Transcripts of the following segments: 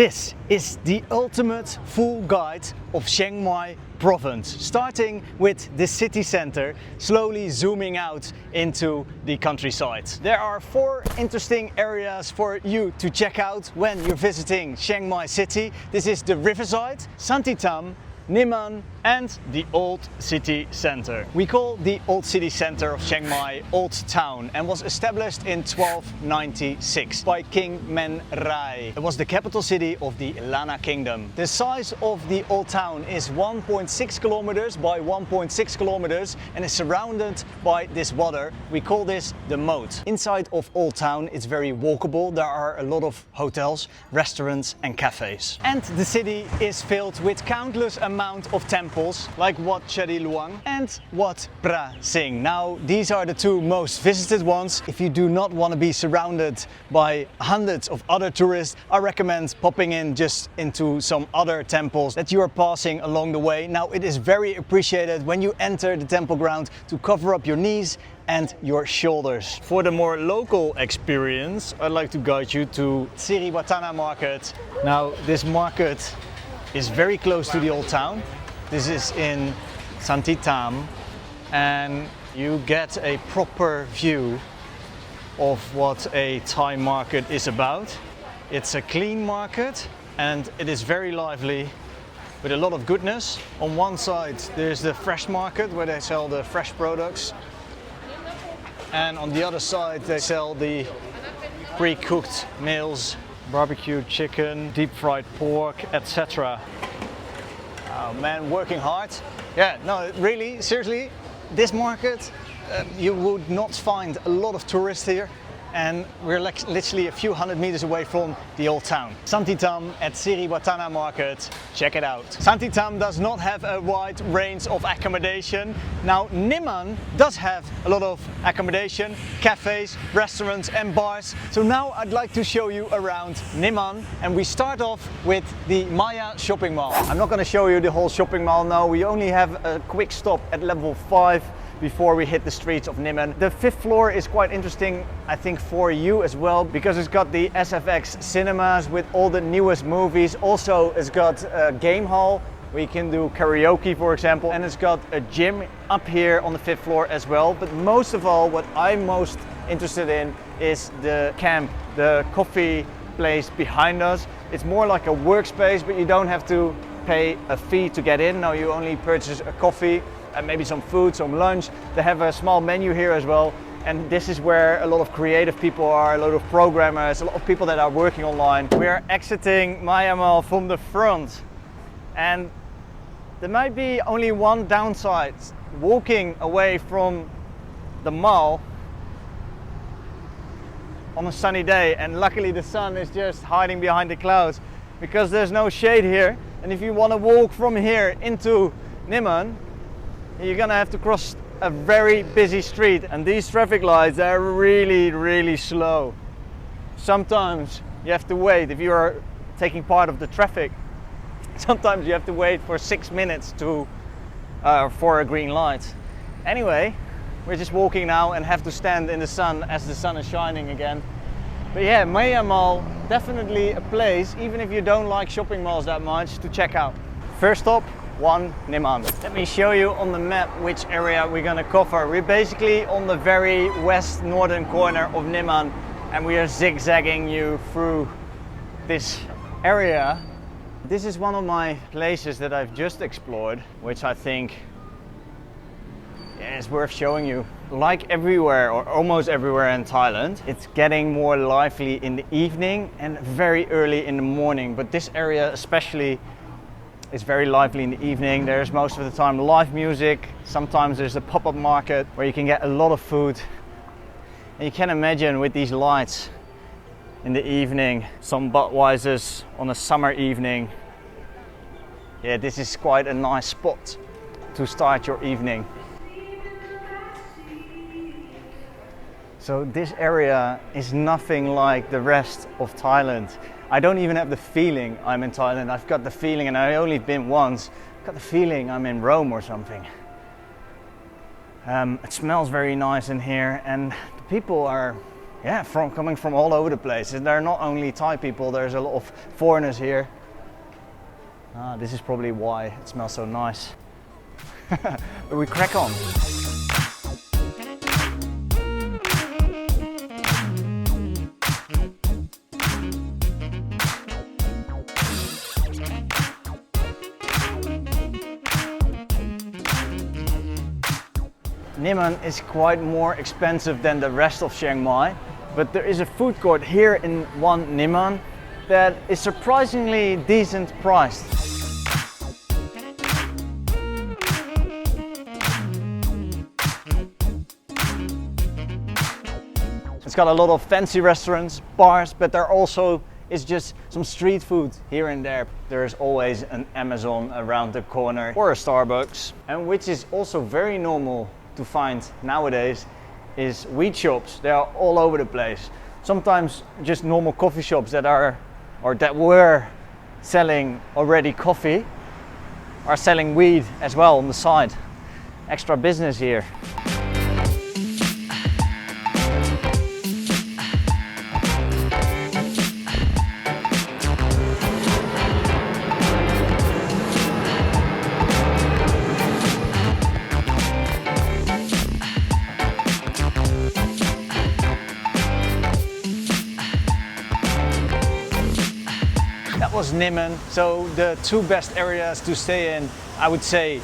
This is the ultimate full guide of Chiang Mai Province, starting with the city center, slowly zooming out into the countryside. There are 4 interesting areas for you to check out when you're visiting Chiang Mai City. This is the riverside, Santitam, Nimman and the Old City Center. We call the Old City Center of Chiang Mai Old Town and was established in 1296 by King Men Rai. It was the capital city of the Lana Kingdom. The size of the Old Town is 1.6 kilometers by 1.6 kilometers and is surrounded by this water. We call this the moat. Inside of Old Town it's very walkable. There are a lot of hotels, restaurants and cafes. And the city is filled with countless amount of temples like Wat Chedi Luang and Wat Pra Sing. Now these are the 2 most visited ones. If you do not want to be surrounded by hundreds of other tourists, I recommend popping in just into some other temples that you are passing along the way. Now it is very appreciated when you enter the temple ground to cover up your knees and your shoulders. For the more local experience, I'd like to guide you to Siri Watanna market. Now this market is very close to the Old Town. This is in Santitam and you get a proper view of what a Thai market is about. It's a clean market and it is very lively with a lot of goodness. On one side there's the fresh market where they sell the fresh products, and on the other side they sell the pre-cooked meals, barbecued chicken, deep fried pork, etc. Oh man, working hard. Yeah, no, really, seriously, this market, you would not find a lot of tourists here. And we're like literally a few hundred meters away from the Old Town. Santitam at Siri Watanna market, check it out. Santitam does not have a wide range of accommodation. Now Nimman does have a lot of accommodation, cafes, restaurants and bars. So now I'd like to show you around Nimman, and we start off with the Maya shopping mall. I'm not going to show you the whole shopping mall now. We only have a quick stop at level 5 before we hit the streets of Nimman. The 5th floor is quite interesting, I think, for you as well, because it's got the SFX cinemas with all the newest movies. Also, it's got a game hall where you can do karaoke, for example, and it's got a gym up here on the 5th floor as well. But most of all, what I'm most interested in is the camp, the coffee place behind us. It's more like a workspace, but you don't have to pay a fee to get in. No, you only purchase a coffee and maybe some food, some lunch. They have a small menu here as well. And this is where a lot of creative people are, a lot of programmers, a lot of people that are working online. We are exiting Maya Mall from the front. And there might be only one downside. Walking away from the mall on a sunny day, and luckily the sun is just hiding behind the clouds because there's no shade here. And if you want to walk from here into Nimman, you're gonna have to cross a very busy street, and these traffic lights are really slow. Sometimes you have to wait. If you are taking part of the traffic, sometimes you have to wait for 6 minutes for a green light. Anyway, we're just walking now and have to stand in the sun as the sun is shining again. But yeah, Maya Mall, definitely a place, even if you don't like shopping malls that much, to check out. First stop, Nimman. Let me show you on the map which area we're gonna cover. We're basically on the very west northern corner of Nimman, and we are zigzagging you through this area. This is one of my places that I've just explored, which I think is worth showing you. Like everywhere, or almost everywhere in Thailand, it's getting more lively in the evening and very early in the morning. But this area especially is very lively in the evening. There's most of the time live music. Sometimes there's a pop-up market where you can get a lot of food. And you can imagine with these lights in the evening, some Budweisers on a summer evening. Yeah, this is quite a nice spot to start your evening. So this area is nothing like the rest of Thailand. I don't even have the feeling I'm in Thailand. I've got the feeling, and I only been once, I've got the feeling I'm in Rome or something. It smells very nice in here, and the people are yeah, coming from all over the place. And there are not only Thai people, there's a lot of foreigners here. This is probably why it smells so nice. But we crack on. Nimman is quite more expensive than the rest of Chiang Mai, but there is a food court here in one Nimman that is surprisingly decent priced. It's got a lot of fancy restaurants, bars, but there also is just some street food here and there. There's always an Amazon around the corner or a Starbucks. And which is also very normal to find nowadays is weed shops. They are all over the place. Sometimes just normal coffee shops that are or that were selling already coffee are selling weed as well on the side. Extra business here. That was Nimman. So the two best areas to stay in, I would say,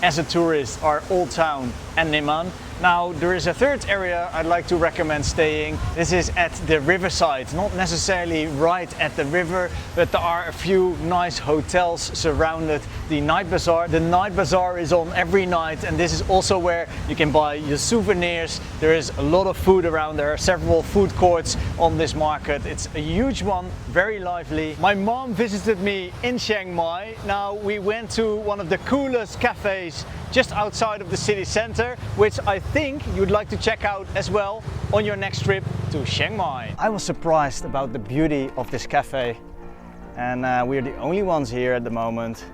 as a tourist, are Old Town and Nimman. Now there is a third area I'd like to recommend staying. This is at the riverside, not necessarily right at the river, but there are a few nice hotels surrounded the night bazaar. The night bazaar is on every night, and this is also where you can buy your souvenirs. There is a lot of food around. There are several food courts on this market. It's a huge one, very lively. My mom visited me in Chiang Mai. Now we went to one of the coolest cafes just outside of the city center, which I think you'd like to check out as well on your next trip to Chiang Mai. I was surprised about the beauty of this cafe, and we're the only ones here at the moment.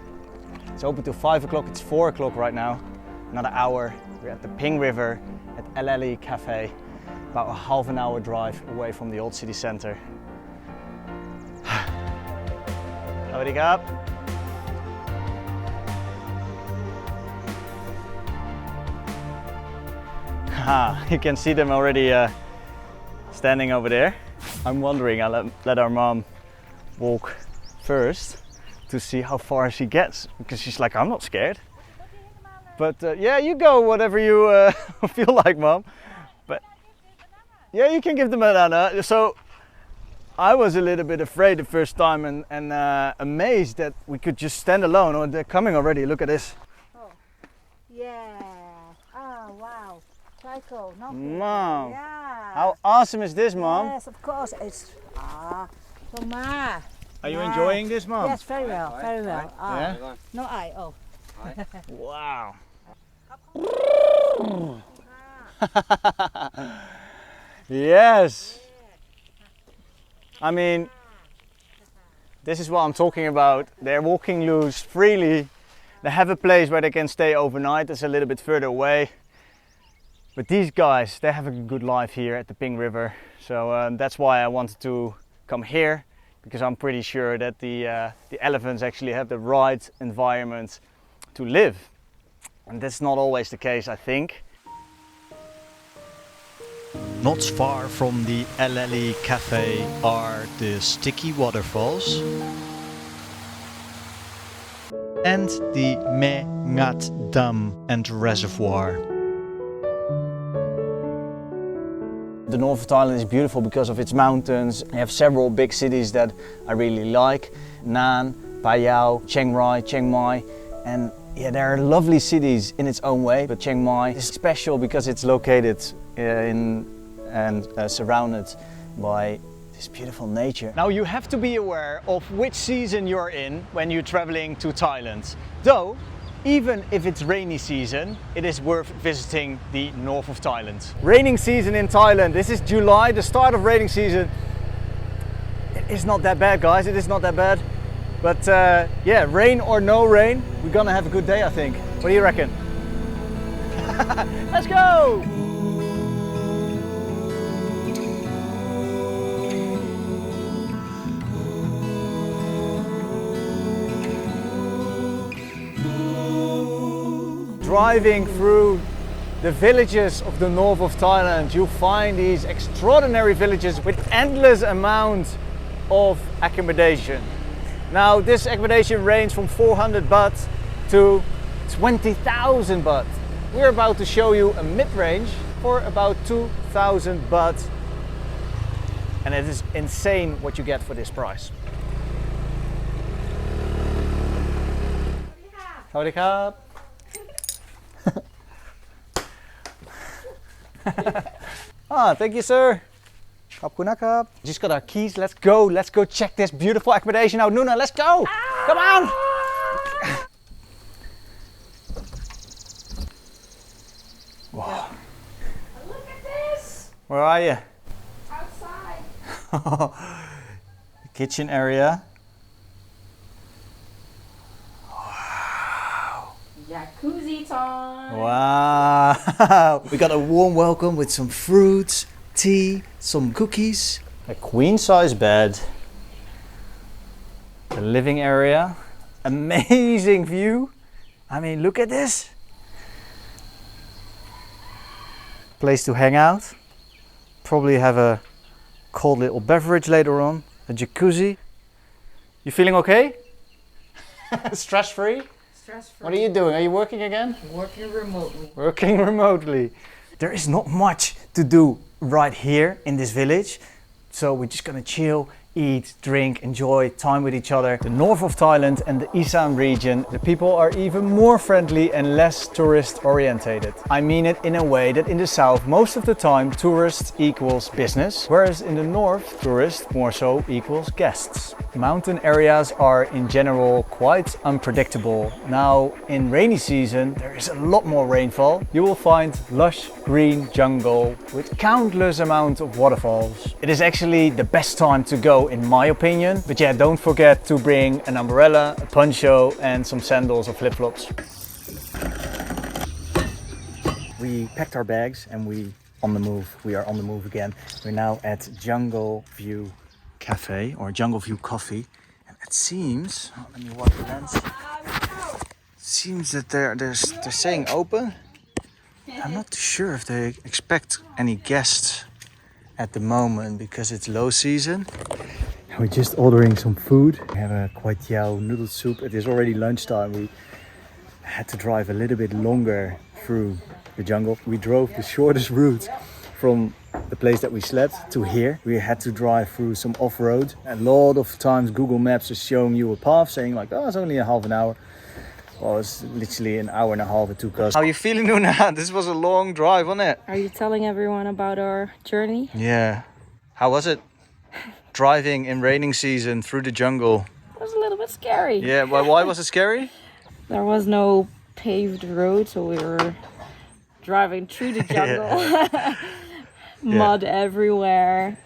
It's open till 5 o'clock, it's 4 o'clock right now. Another hour. We're at the Ping River at LLE Cafe, about a half an hour drive away from the old city center. Howdy up. You can see them already standing over there. I'm wondering, I'll let our mom walk first to see how far she gets, because she's like, I'm not scared. But yeah, you go whatever you feel like, Mom. But yeah, you can give the banana. So I was a little bit afraid the first time and amazed that we could just stand alone. Oh, they're coming already, look at this. Oh, yeah. Oh, wow. Cycle, not Mom, yeah. How awesome is this, Mom? Yes, of course. It's so Ma. Are you enjoying this, Mom? Yes, very well, very well. Yeah? No eye, oh. Wow. Yes. I mean, this is what I'm talking about. They're walking loose freely. They have a place where they can stay overnight. It's a little bit further away. But these guys, they have a good life here at the Ping River. So that's why I wanted to come here, because I'm pretty sure that the elephants actually have the right environment to live. And that's not always the case, I think. Not far from the LLE Cafe are the sticky waterfalls and the Me Ngat Dam and reservoir. The north of Thailand is beautiful because of its mountains. They have several big cities that I really like. Nan, Phayao, Chiang Rai, Chiang Mai. And yeah, there are lovely cities in its own way. But Chiang Mai is special because it's located surrounded by this beautiful nature. Now you have to be aware of which season you're in when you're traveling to Thailand. Though, even if it's rainy season, it is worth visiting the north of Thailand. Raining season in Thailand. This is July, the start of raining season. It is not that bad, guys. It is not that bad. But yeah, rain or no rain, we're gonna have a good day, I think. What do you reckon? Let's go! driving through the villages of the north of Thailand, you'll find these extraordinary villages with endless amount of accommodation. Now this accommodation ranges from 400 baht to 20,000 baht. We're about to show you a mid-range for about 2,000 baht. And it is insane what you get for this price. Sawadee krap. Thank you, sir. Just got our keys. Let's go check this beautiful accommodation out. Nuna, let's go. Come on. Wow. Look at this! Where are you? Outside. The kitchen area. Jacuzzi time! Wow. We got a warm welcome with some fruits, tea, some cookies. A queen size bed. The living area. Amazing view. I mean, look at this. Place to hang out. Probably have a cold little beverage later on. A jacuzzi. You feeling okay? Stress free? Stress-free. What are you doing? Are you working again? Working remotely. Working remotely. There is not much to do right here in this village. So we're just gonna chill, eat, drink, enjoy time with each other. The north of Thailand and the Isan region, the people are even more friendly and less tourist orientated. I mean it in a way that in the south, most of the time tourist equals business, whereas in the north, tourist more so equals guests. Mountain areas are in general quite unpredictable. Now in rainy season, there is a lot more rainfall. You will find lush green jungle with countless amounts of waterfalls. It is actually the best time to go in my opinion. But yeah, don't forget to bring an umbrella, a poncho and some sandals or flip-flops. We packed our bags and we are on the move again. We're now at Jungle View Cafe or Jungle View Coffee. And it seems, let me walk the lens. Seems that they're saying open. I'm not too sure if they expect any guests at the moment because it's low season. We're just ordering some food. We have a kway teow noodle soup. It is already lunchtime. We had to drive a little bit longer through the jungle. We drove the shortest route from the place that we slept to here. We had to drive through some off-road. A lot of times Google Maps is showing you a path saying like, oh, it's only a half an hour. Well, it's literally an hour and a half it took us. How are you feeling, Nuna? This was a long drive, wasn't it? Are you telling everyone about our journey? Yeah. How was it? Driving in raining season through the jungle. It was a little bit scary. Yeah, well, why was it scary? There was no paved road, so we were driving through the jungle. Mud everywhere.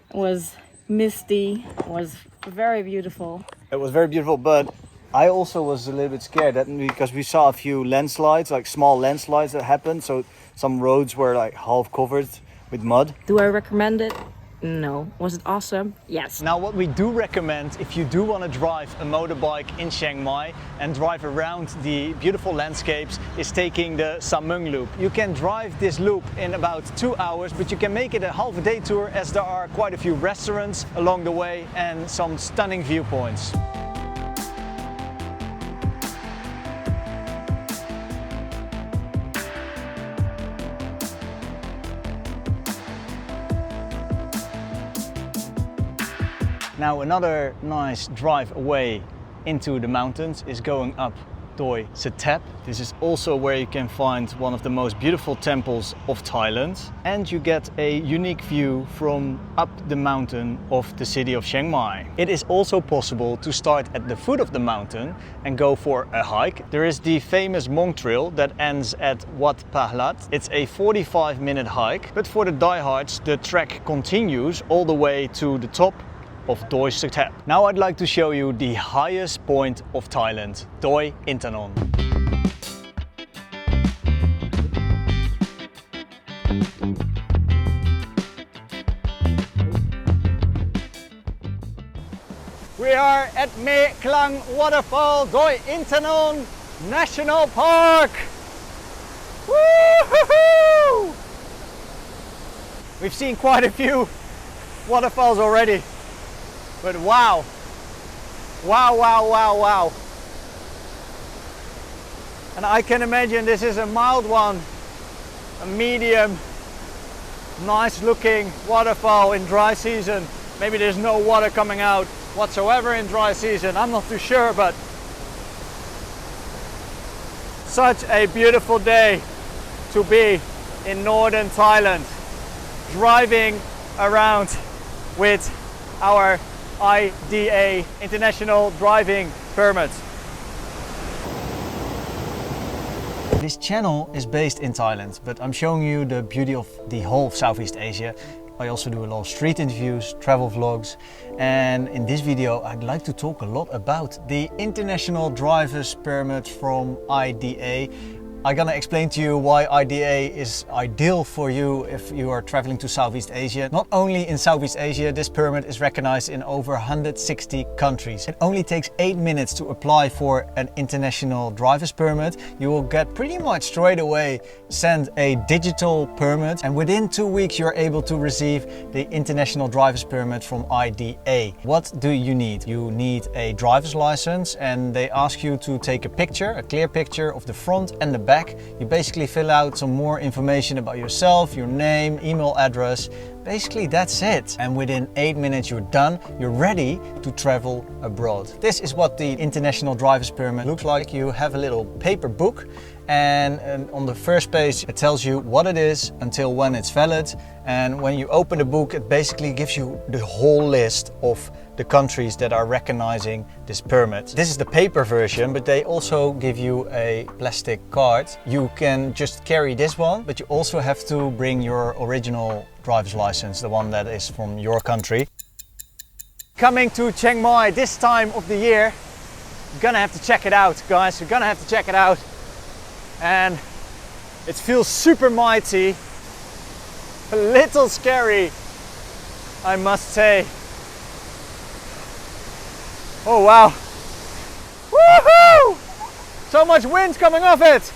It was misty. It was very beautiful. It was very beautiful, but I also was a little bit scared because we saw a few landslides, like small landslides that happened. So some roads were like half covered with mud. Do I recommend it? No. Was it awesome? Yes. Now what we do recommend if you do want to drive a motorbike in Chiang Mai and drive around the beautiful landscapes is taking the Samoeng Loop. You can drive this loop in about 2 hours, but you can make it a half a day tour as there are quite a few restaurants along the way and some stunning viewpoints. Now another nice drive away into the mountains is going up Doi Inthanon. This is also where you can find one of the most beautiful temples of Thailand, and you get a unique view from up the mountain of the city of Chiang Mai. It is also possible to start at the foot of the mountain and go for a hike. There is the famous monk trail that ends at Wat Pahlat. It's a 45-minute hike, but for the diehards the trek continues all the way to the top of Doi Inthanon. Now I'd like to show you the highest point of Thailand, Doi Inthanon. We are at Klang Waterfall, Doi Inthanon National Park. Woo-hoo-hoo! We've seen quite a few waterfalls already, but wow. Wow, wow, wow, wow. And I can imagine this is a mild one, a medium, nice looking waterfall in dry season. Maybe there's no water coming out whatsoever in dry season, I'm not too sure, but such a beautiful day to be in Northern Thailand, driving around with our IDA, International Driving Permit. This channel is based in Thailand, but I'm showing you the beauty of the whole of Southeast Asia. I also do a lot of street interviews, travel vlogs, and in this video I'd like to talk a lot about the International Driver's Permit from IDA. I'm gonna explain to you why IDA is ideal for you if you are traveling to Southeast Asia. Not only in Southeast Asia, this permit is recognized in over 160 countries. It only takes 8 minutes to apply for an international driver's permit. You will get pretty much straight away sent a digital permit, and within 2 weeks you're able to receive the international driver's permit from IDA. What do you need? You need a driver's license, and they ask you to take a picture, a clear picture of the front and the back. You basically fill out some more information about yourself, your name, email address. Basically that's it. And within 8 minutes you're done. You're ready to travel abroad. This is what the International Driver's Permit looks like. You have a little paper book, and on the first page it tells you what it is until when it's valid. And when you open the book, it basically gives you the whole list of the countries that are recognizing this permit. This is the paper version, but they also give you a plastic card. You can just carry this one, but you also have to bring your original driver's license, the one that is from your country. Coming to Chiang Mai this time of the year, you're gonna have to check it out, guys. You're gonna have to check it out. And it feels super mighty, a little scary, I must say. Oh wow! Woohoo! So much wind coming off it!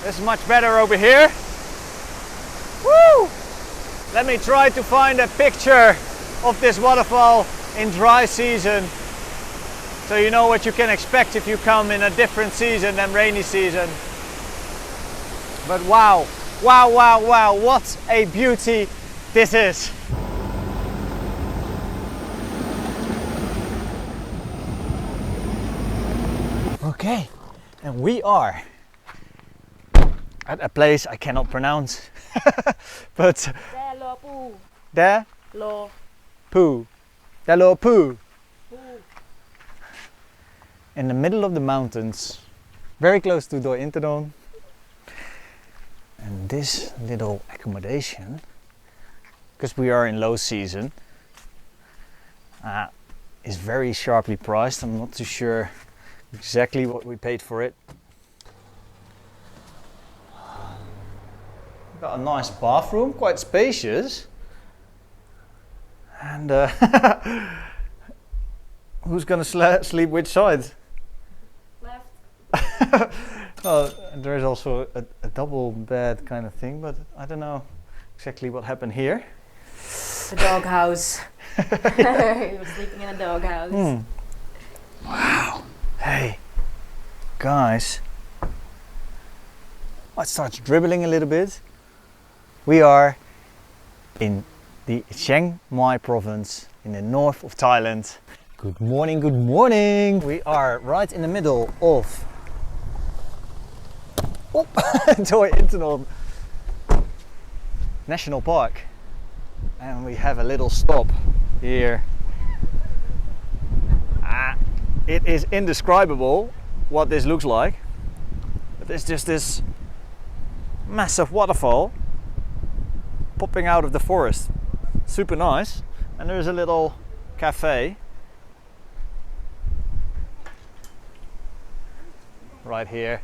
This is much better over here. Woo! Let me try to find a picture of this waterfall in dry season, so you know what you can expect if you come in a different season than rainy season. But wow, wow, wow, wow, what a beauty this is. Okay, and we are at a place I cannot pronounce, but Da Lo Pu, in the middle of the mountains, very close to Doi Inthanon. And this little accommodation, because we are in low season, is very sharply priced. I'm not too sure exactly what we paid for it. Got a nice bathroom, quite spacious. And who's gonna sleep which side? Left. Well, there's also a double bed kind of thing, but I don't know exactly what happened here. The doghouse. He was sleeping in a doghouse. Wow. Hey, guys. It starts dribbling a little bit. We are in the Chiang Mai Province in the north of Thailand. Good morning, good morning. We are right in the middle of Doi Inthanon National Park, and we have a little stop here. It is indescribable what this looks like, but there's just this massive waterfall popping out of the forest. Super nice. And there's a little cafe right here.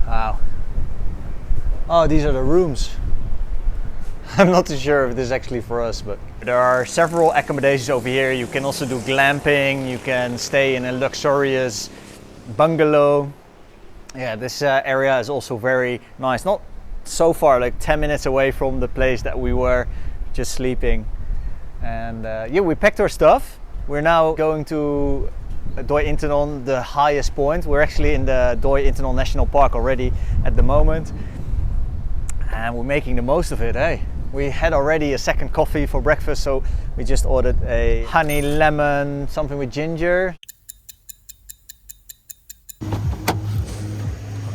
Wow. Oh, these are the rooms. I'm not too sure if this is actually for us, but there are several accommodations over here. You can also do glamping, you can stay in a luxurious bungalow. Yeah, this area is also very nice. Not so far, like 10 minutes away from the place that we were just sleeping. And yeah, we packed our stuff. We're now going to Doi Inthanon, the highest point. We're actually in the Doi Inthanon National Park already at the moment. And we're making the most of it, hey? We had already a second coffee for breakfast, so we just ordered a honey lemon, something with ginger.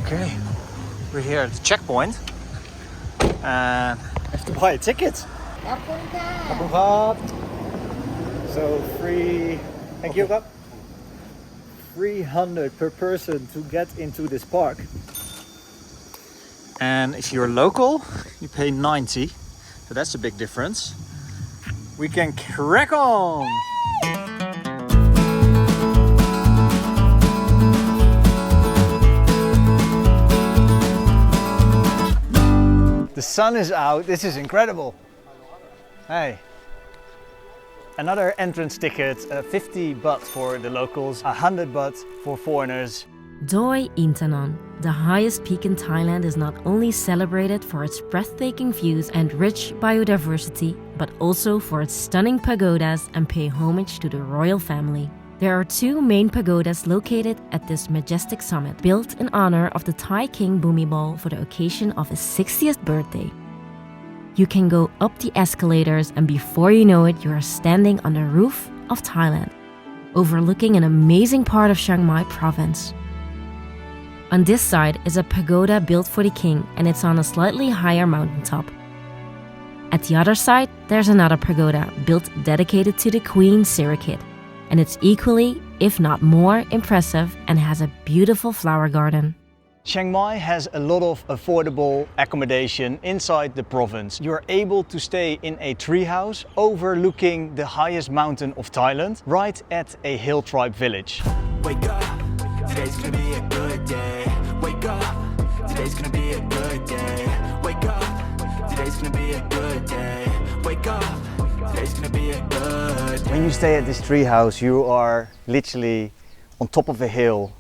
Okay, we're here at the checkpoint. And I have to buy a ticket. So free, thank you. 300 per person to get into this park. And if you're local, you pay 90. So that's a big difference. We can crack on! The sun is out, this is incredible. Hey. Another entrance ticket, 50 baht for the locals, 100 baht for foreigners. Doi Inthanon, the highest peak in Thailand, is not only celebrated for its breathtaking views and rich biodiversity, but also for its stunning pagodas and pay homage to the royal family. There are two main pagodas located at this majestic summit, built in honor of the Thai King Bhumibol for the occasion of his 60th birthday. You can go up the escalators and before you know it, you are standing on the roof of Thailand, overlooking an amazing part of Chiang Mai Province. On this side is a pagoda built for the king, and it's on a slightly higher mountaintop. At the other side, there's another pagoda built dedicated to the Queen Siri, and it's equally, if not more, impressive and has a beautiful flower garden. Chiang Mai has a lot of affordable accommodation inside the province. You're able to stay in a treehouse overlooking the highest mountain of Thailand, right at a hill tribe village. Wake up, today's gonna be a good day. Wake up, today's gonna be a good day. Wake up, today's gonna be a good day. Wake up, today's gonna be a good day. When you stay at this treehouse, you are literally on top of a hill,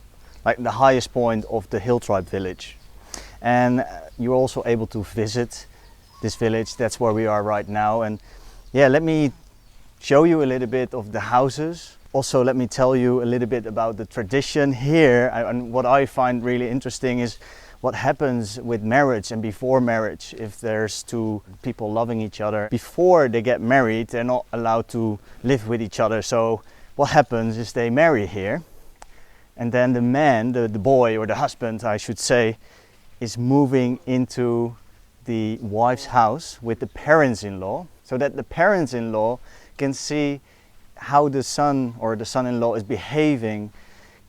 like the highest point of the hill tribe village. And you're also able to visit this village. That's where we are right now. And yeah, let me show you a little bit of the houses. Also, let me tell you a little bit about the tradition here. And what I find really interesting is what happens with marriage and before marriage. If there's two people loving each other, before they get married, they're not allowed to live with each other. So what happens is they marry here. And then the man, the boy or the husband, I should say, is moving into the wife's house with the parents-in-law, so that the parents-in-law can see how the son or the son-in-law is behaving.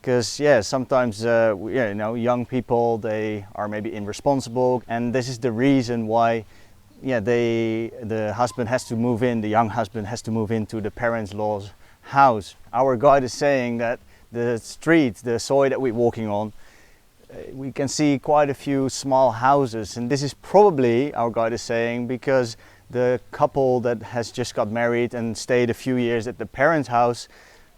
Because yeah, sometimes you know, young people, they are maybe irresponsible, and this is the reason why the husband has to move in, the young husband has to move into the parents-in-law's house. Our guide is saying that the street, the soil that we're walking on, we can see quite a few small houses, and this is probably, our guide is saying, because the couple that has just got married and stayed a few years at the parents' house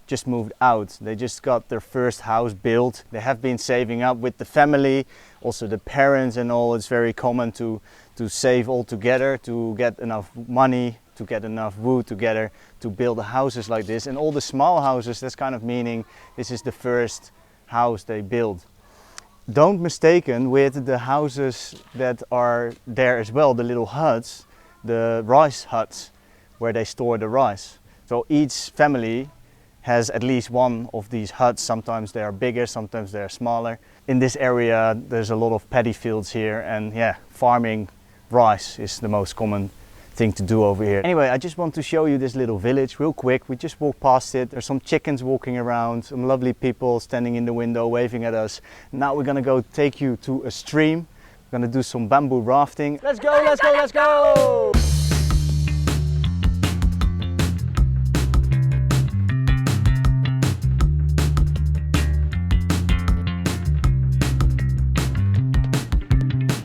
just moved out. They just got their first house built. They have been saving up with the family, also the parents and all. It's very common to save all together, to get enough money, to get enough wood together to build houses like this. And all the small houses, that's kind of meaning this is the first house they build. Don't mistaken with the houses that are there as well, the little huts, the rice huts where they store the rice. So each family has at least one of these huts. Sometimes they are bigger, sometimes they are smaller. In this area there's a lot of paddy fields here, and yeah, farming rice is the most common thing to do over here. Anyway, I just want to show you this little village real quick. We just walked past it. There's some chickens walking around, some lovely people standing in the window waving at us. Now we're gonna go take you to a stream. We're gonna do some bamboo rafting. Let's go, let's go, let's go!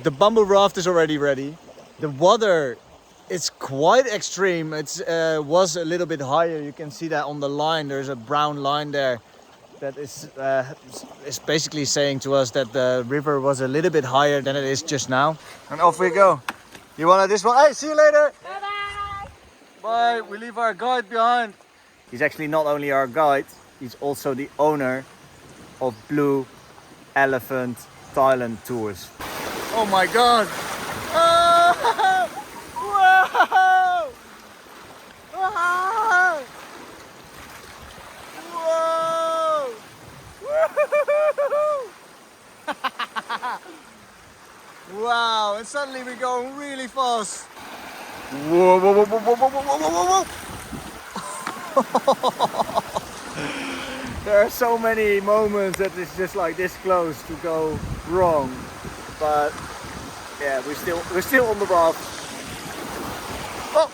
The bamboo raft is already ready. The water It's quite extreme. It was a little bit higher. You can see that on the line. There's a brown line there that is basically saying to us that the river was a little bit higher than it is just now. And off we go. You want this one? Hey, see you later. Bye-bye. Bye. We leave our guide behind. He's actually not only our guide, he's also the owner of Blue Elephant Thailand Tours. Oh my God. Oh! Whoa! Wow! Whoa! Woo! Wow! And suddenly we're going really fast. Whoa! Whoa! Whoa! Whoa! Whoa! Whoa! Whoa! Whoa! There are so many moments that it's just like this close to go wrong, but yeah, we're still on the raft. Oh.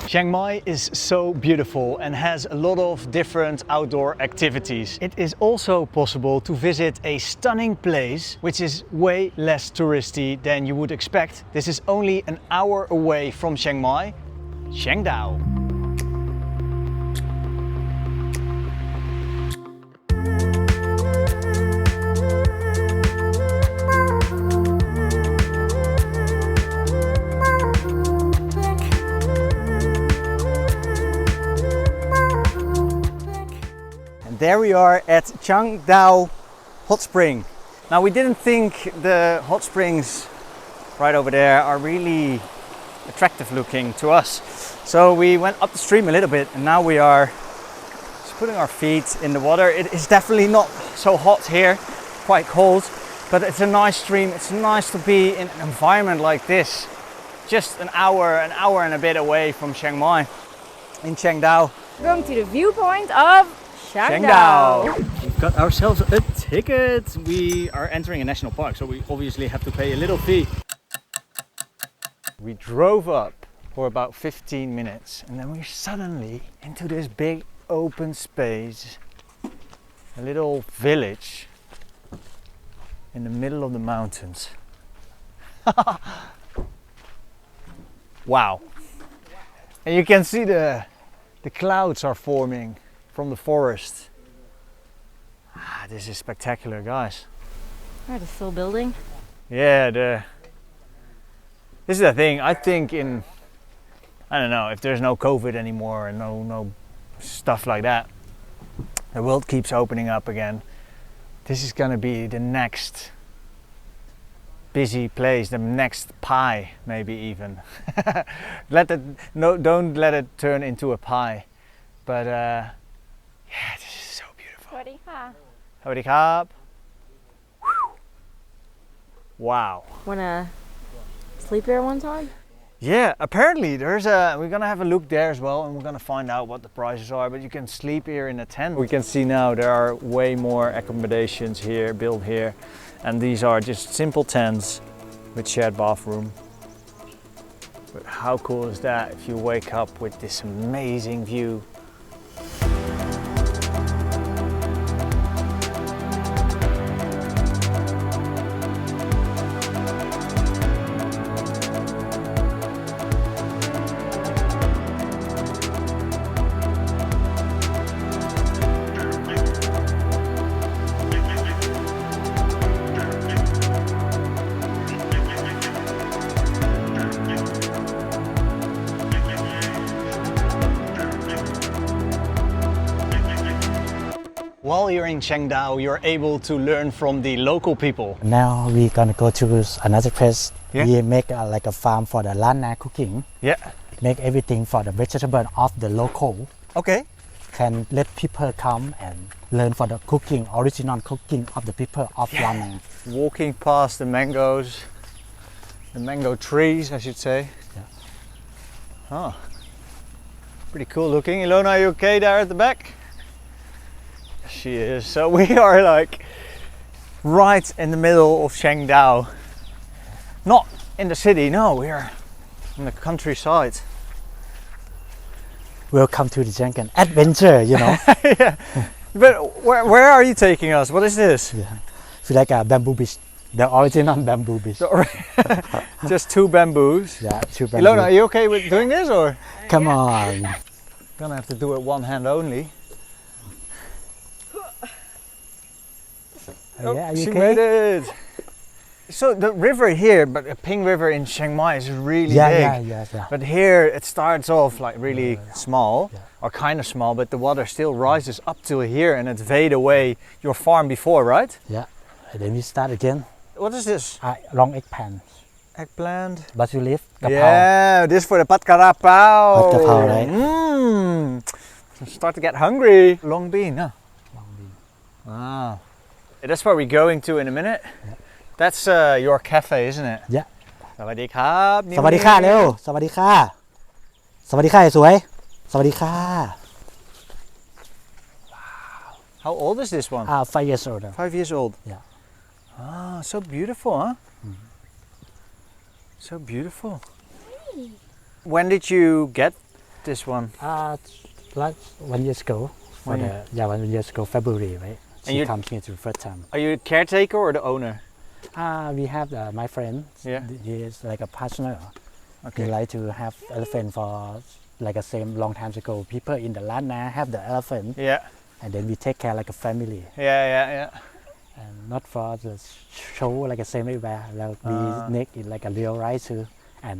Chiang Mai is so beautiful and has a lot of different outdoor activities. It is also possible to visit a stunning place which is way less touristy than you would expect. This is only an hour away from Chiang Mai, Chiang Dao. There we are at Chiang Dao hot spring. Now we didn't think the hot springs right over there are really attractive looking to us. So we went up the stream a little bit and now we are just putting our feet in the water. It is definitely not so hot here, quite cold, but it's a nice stream. It's nice to be in an environment like this. Just an hour and a bit away from Chiang Mai in Chiang Dao. Going to the viewpoint of Chiang Dao. Dao. We've got ourselves a ticket. We are entering a national park, so we obviously have to pay a little fee. We drove up for about 15 minutes and then we're suddenly into this big open space, a little village in the middle of the mountains. Wow. And you can see the clouds are forming from the forest. This is spectacular, guys. Oh, they're still building. Yeah, this is the thing. I think I don't know, if there's no COVID anymore and no stuff like that, the world keeps opening up again. This is gonna be the next busy place, the next pie, maybe even. Don't let it turn into a pie. But yeah, this is so beautiful. Sawadee krap. Wow. Wanna sleep there one time? Yeah, apparently we're gonna have a look there as well and we're gonna find out what the prices are, but you can sleep here in a tent. We can see now there are way more accommodations here, built here, and these are just simple tents with shared bathroom. But how cool is that if you wake up with this amazing view? While you're in Chiang Dao, you're able to learn from the local people. Now we're gonna go to another place. Yeah. We make like a farm for the Lana cooking. Yeah. Make everything for the vegetable of the local. Okay. Can let people come and learn for the cooking, original cooking of the people of Lana. Walking past the mangoes, the mango trees, I should say. Yeah. Oh, pretty cool looking. Ilona, are you okay there at the back? She is. So we are like right in the middle of Chiang Dao. Not in the city, no, we're in the countryside. Welcome to the jungle adventure, you know. Yeah. But where are you taking us? What is this? Yeah. Feel like a bamboo beach. The original bamboo beach. Just 2 bamboos. Yeah, 2 bamboo. Ilona, are you okay with doing this or? Come on. Gonna have to do it one hand only. Yeah, are you She okay? made it. So the river here, but the Ping River in Chiang Mai is really big. Yeah. But here it starts off like really small, or kind of small, but the water still rises up to here and it fade away your farm before, right? Yeah. And then we start again. What is this? Long eggplant. Eggplant? Basil leaf. Kapao. Yeah, this for the pat karapao. Pat kapao, right? Start to get hungry. Long bean, huh? Long bean. Wow. That's where we're going to in a minute. Yeah. That's your cafe, isn't it? Yeah. สวัสดีครับ สวัสดีค่ะเร็วสวัสดีค่ะสวัสดีค่ะสวยสวัสดีค่ะ How old is this one? 5 years old. 5 years old. Yeah. Ah, so beautiful, huh? So beautiful. When did you get this one? Like 1 year ago. 1 year ago, February, right? And She you- comes here to the first time. Are you a caretaker or the owner? We have my friend. Yeah. He is like a partner. Okay. He like to have elephant for like the same long time ago. People in the Lana have the elephant, Yeah. and then we take care like a family, Yeah. and not for the show like the same everywhere. Like we make it like a real right too, and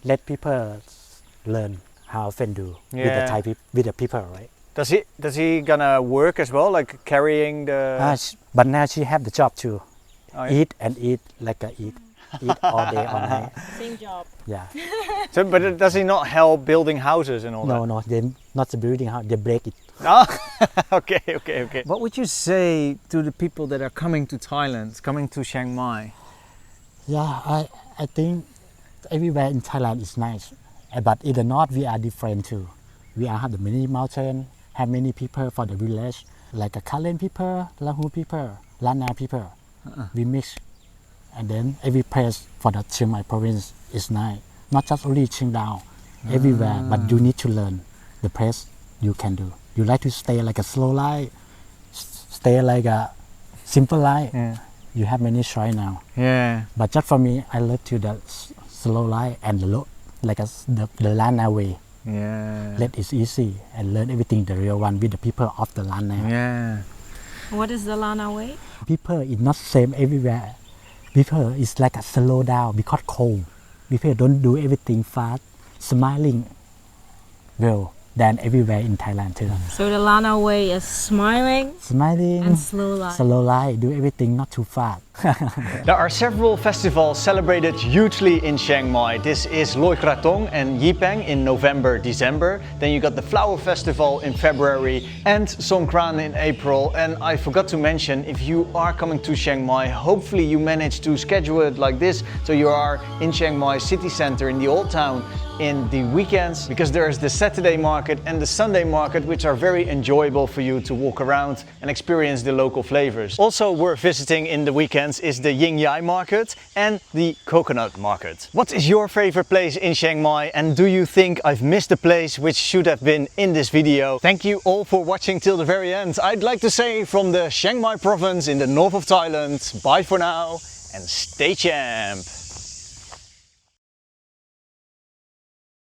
let people learn how elephant do with the Yeah. Thai with the people, right? Does he gonna work as well, like carrying the? But now she have the job too. Oh, yeah. Eat and eat like a eat all day all night. Same job. Yeah. So, but does he not help building houses and all that? No, they not the building house. They break it. Ah, okay. What would you say to the people that are coming to Thailand, coming to Chiang Mai? Yeah, I think everywhere in Thailand is nice, but in the north we are different too. We have the many mountain, have many people for the village, like a Klang people, Lahu people, Lana people. We mix, and then every place for the Chiang Mai Province is nice. Not just only Chiang Dao, everywhere, but you need to learn the place you can do. You like to stay like a slow life, stay like a simple life. Yeah. You have many choice now. Yeah. But just for me, I love to the slow life and the Lana way. Yeah. Let it easy and learn everything the real one with the people of the Lana. Yeah. What is the Lana way? People is not same everywhere. People is like a slow down because cold. People don't do everything fast, smiling well than everywhere in Thailand too. So the Lana way is smiling Smiling, and slow life. slow life, do everything not too fast. There are several festivals celebrated hugely in Chiang Mai. This is Loi Krathong and Yipeng in November, December. Then you got the Flower Festival in February and Songkran in April. And I forgot to mention, if you are coming to Chiang Mai, hopefully you manage to schedule it like this. So you are in Chiang Mai city center in the old town in the weekends, because there is the Saturday market and the Sunday market, which are very enjoyable for you to walk around and experience the local flavors. Also worth visiting in the weekends is the Yin Yai market and the coconut market. What is your favorite place in Chiang Mai, and do you think I've missed a place which should have been in this video? Thank you all for watching till the very end. I'd like to say from the Chiang Mai province in the north of Thailand, bye for now and stay champ!